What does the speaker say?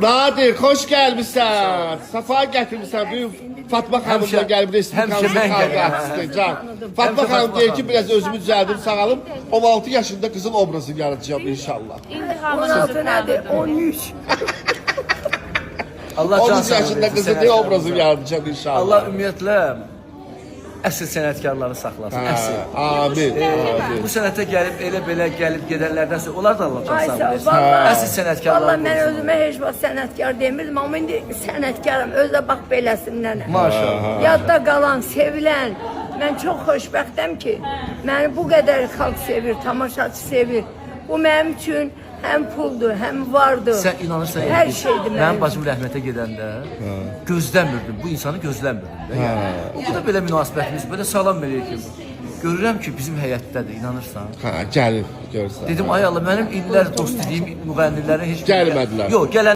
Nadir, hoş gelmişsən. Safa gətirmişsən. Büyük Fatma xanım da gəlib Respublikamızın xalq artisti. Can. Fatma xanım deyir ki, biraz özümü düzəldim, sağalım. 16 yaşında qızın obrazı yaratacağım inşallah. 16 nədir? 13. Allah 13 yaşında qızın ne obrazı yaratacağım inşallah. Allah ümumiyyətlə əsl sənətkarları saxlasın. Əsl. Amin. Bu sənətə gəlib elə belə gəlib gedənlərdənsə onlar da Allah Ay sağ ol. saxlasın. Əsl sənətkarlar. Valla mən özümə heç vaxt sənətkar demirdim, amma indi sənətkarım. Özdə bax beləsindən. Maşallah. Yadda qalan, sevilən. Mən çox xoşbəxtəm ki, məni bu qədər xalq sevir, tamaşaçı sevir. Bu mənim üçün həm puldur, həm vardır. Sən inanırsan, hər şeydir mənim mənim. bacım rəhmətə gedəndə gözləmirdim, bu insanı gözləmirdim də. Yəni, bu da belə münasibətimiz, belə salam əleykum. Görürəm ki, bizim həyətdədir, inanırsan. Ha, gəlib görsən. Dedim, ay Allah, mənim illər dost dediyim müğənnilərin heç Gəlmədilər. Yox, gələn